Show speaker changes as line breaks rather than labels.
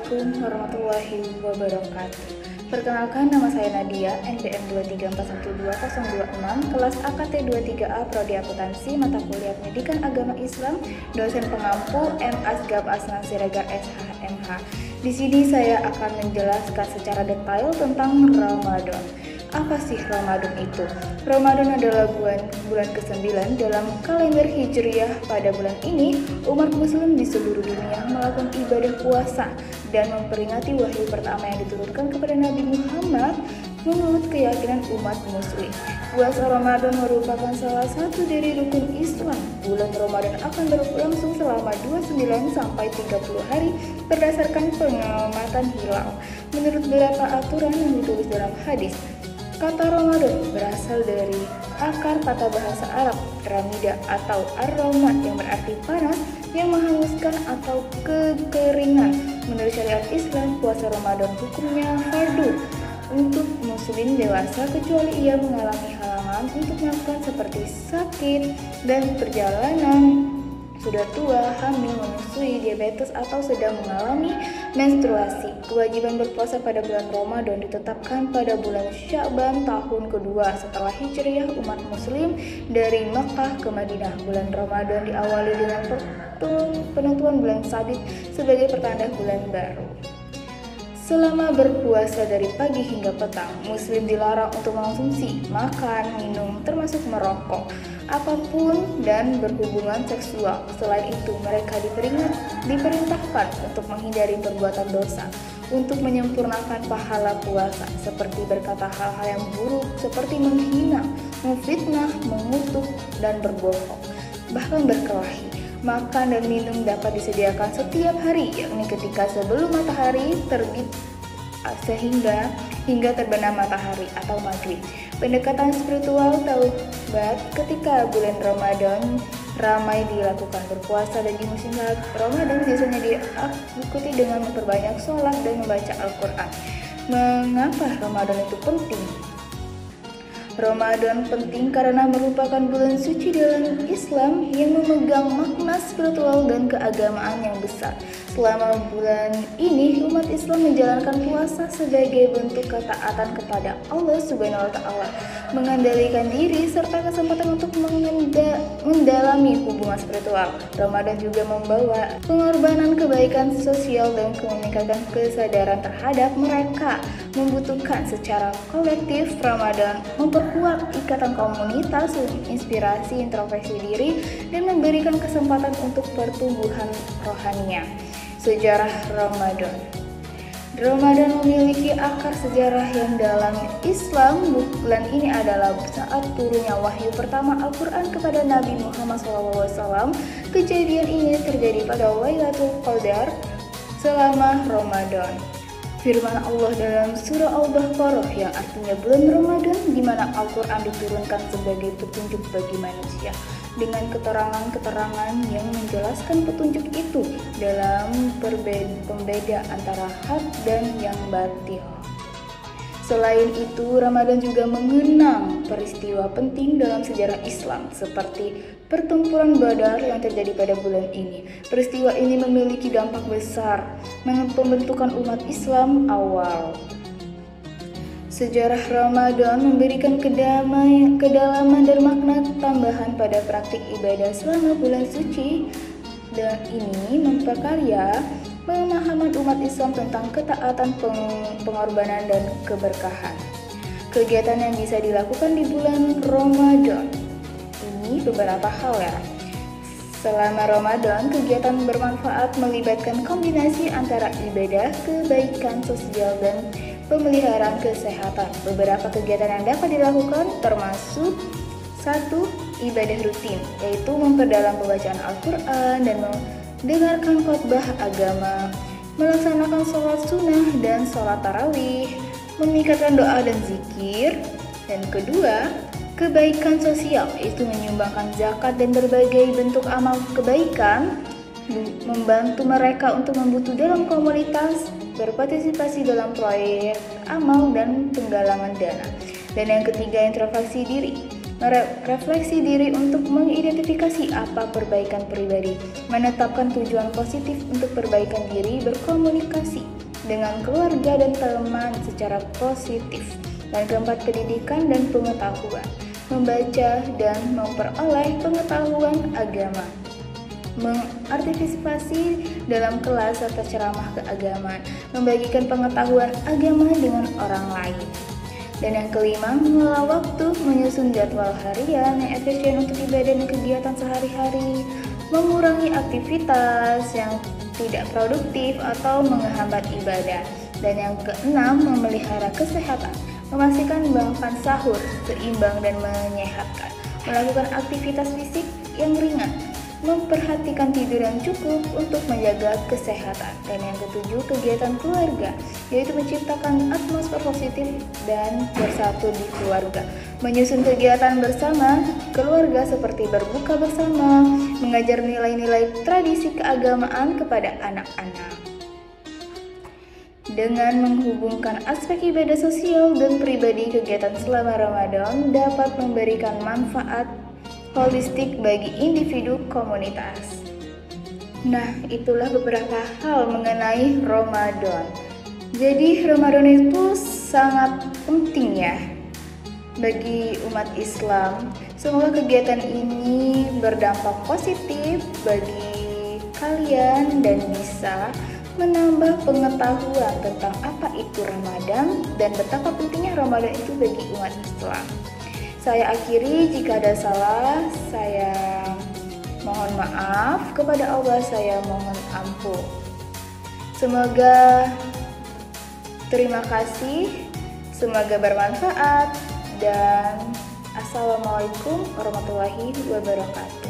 Assalamualaikum warahmatullahi wabarakatuh. Perkenalkan, nama saya Nadia, NPM 2341226, kelas AKT 23A, Prodi Akuntansi, mata kuliah Pendidikan Agama Islam, dosen pengampu M. Asgab Asnan Siregar SHMH. Di sini saya akan menjelaskan secara detail tentang Ramadan. Apa sih Ramadan itu? Ramadan adalah bulan ke-9 dalam kalender Hijriah. Pada bulan ini, umat muslim di seluruh dunia melakukan ibadah puasa dan memperingati wahyu pertama yang diturunkan kepada Nabi Muhammad menurut keyakinan umat muslim. Puasa Ramadan merupakan salah satu dari rukun Islam. Bulan Ramadan akan berlangsung selama 29 sampai 30 hari berdasarkan pengamatan hilal. Menurut beberapa aturan yang ditulis dalam hadis, kata Ramadan berasal dari akar kata bahasa Arab ramida atau ar-rama yang berarti panas yang menghanguskan atau kekeringan. Menurut syariat Islam, puasa Ramadan hukumnya fardu untuk muslim dewasa kecuali ia mengalami halangan untuk melakukan seperti sakit dan perjalanan, sudah tua, hamil, menyusui, diabetes, atau sedang mengalami menstruasi. Kewajiban berpuasa pada bulan Ramadan ditetapkan pada bulan Sya'ban tahun kedua setelah Hijriah umat muslim dari Makkah ke Madinah. Bulan Ramadan diawali dengan penentuan bulan Sabit sebagai pertanda bulan baru. Selama berpuasa dari pagi hingga petang, muslim dilarang untuk mengonsumsi, makan, minum, termasuk merokok, apapun dan berhubungan seksual. Selain itu, mereka diperintahkan untuk menghindari perbuatan dosa, untuk menyempurnakan pahala puasa, seperti berkata hal-hal yang buruk seperti menghina, memfitnah, mengutuk, dan berbohong, bahkan berkelahi. Makan dan minum dapat disediakan setiap hari, yakni ketika sebelum matahari terbit hingga terbenam matahari atau maghrib. Pendekatan spiritual taubat ketika bulan Ramadan ramai dilakukan. Berpuasa dan di musim Ramadan biasanya diikuti dengan memperbanyak sholat dan membaca Al-Quran. Mengapa Ramadan itu penting? Ramadan penting karena merupakan bulan suci dalam Islam yang memegang makna spiritual dan keagamaan yang besar. Selama bulan ini, umat Islam menjalankan puasa sebagai bentuk ketaatan kepada Allah Subhanahu wa Ta'ala, mengendalikan diri serta kesempatan untuk mendalami hubungan spiritual. Ramadan juga membawa pengorbanan kebaikan sosial dan meningkatkan kesadaran terhadap mereka membutuhkan secara kolektif. Ramadan memperkuat ikatan komunitas, menginspirasi introspeksi diri, dan memberikan kesempatan untuk pertumbuhan rohaninya. Sejarah Ramadan. Ramadan memiliki akar sejarah yang dalam Islam. Bulan ini adalah saat turunnya wahyu pertama Al-Quran kepada Nabi Muhammad SAW. Kejadian ini terjadi pada Lailatul Qadar selama Ramadan. Firman Allah dalam surah Al-Baqarah yang artinya bulan Ramadan, di mana Al-Quran diturunkan sebagai petunjuk bagi manusia, dengan keterangan-keterangan yang menjelaskan petunjuk itu dalam pembeda antara hak dan yang batil. Selain itu, Ramadan juga mengenang peristiwa penting dalam sejarah Islam seperti pertempuran Badar yang terjadi pada bulan ini. Peristiwa ini memiliki dampak besar pembentukan umat Islam awal. Sejarah Ramadan memberikan kedalaman dan makna tambahan pada praktik ibadah selama bulan suci, dan ini memperkaya pemahaman umat Islam tentang ketaatan, pengorbanan, dan keberkahan. Kegiatan yang bisa dilakukan di bulan Ramadan ini beberapa hal ya. Selama Ramadan, kegiatan bermanfaat melibatkan kombinasi antara ibadah, kebaikan sosial, dan pemeliharaan kesehatan. Beberapa kegiatan yang dapat dilakukan termasuk 1. Ibadah rutin, yaitu memperdalam pembacaan Al-Quran dan mendengarkan khotbah agama, melaksanakan sholat sunnah dan sholat tarawih, meningkatkan doa dan zikir. Dan kedua, kebaikan sosial, yaitu menyumbangkan zakat dan berbagai bentuk amal kebaikan, membantu mereka untuk membutuh dalam komunitas, berpartisipasi dalam proyek amal dan penggalangan dana. Dan yang ketiga, introspeksi diri, merefleksi diri untuk mengidentifikasi apa perbaikan pribadi, menetapkan tujuan positif untuk perbaikan diri, berkomunikasi dengan keluarga dan teman secara positif, dan keempat, pendidikan dan pengetahuan, membaca dan memperoleh pengetahuan agama, mengartisipasi dalam kelas serta ceramah keagamaan, membagikan pengetahuan agama dengan orang lain. Dan yang kelima, mengelola waktu, menyusun jadwal harian yang efisien untuk ibadah dan kegiatan sehari-hari, mengurangi aktivitas yang tidak produktif atau menghambat ibadah. Dan yang keenam, memelihara kesehatan, memastikan makan sahur seimbang dan menyehatkan, melakukan aktivitas fisik yang ringan, memperhatikan tidur yang cukup untuk menjaga kesehatan. Dan yang ketujuh, kegiatan keluarga, yaitu menciptakan atmosfer positif dan bersatu di keluarga, menyusun kegiatan bersama keluarga seperti berbuka bersama, mengajar nilai-nilai tradisi keagamaan kepada anak-anak. Dengan menghubungkan aspek ibadah sosial dan pribadi, kegiatan selama Ramadan dapat memberikan manfaat holistik bagi individu komunitas. Nah, itulah beberapa hal mengenai Ramadan. Jadi Ramadan itu sangat penting ya bagi umat Islam. Semoga kegiatan ini berdampak positif bagi kalian dan bisa menambah pengetahuan tentang apa itu Ramadan dan betapa pentingnya Ramadan itu bagi umat Islam. Saya akhiri, jika ada salah, saya mohon maaf, kepada Allah saya mohon ampun. Semoga terima kasih, semoga bermanfaat, dan Assalamualaikum warahmatullahi wabarakatuh.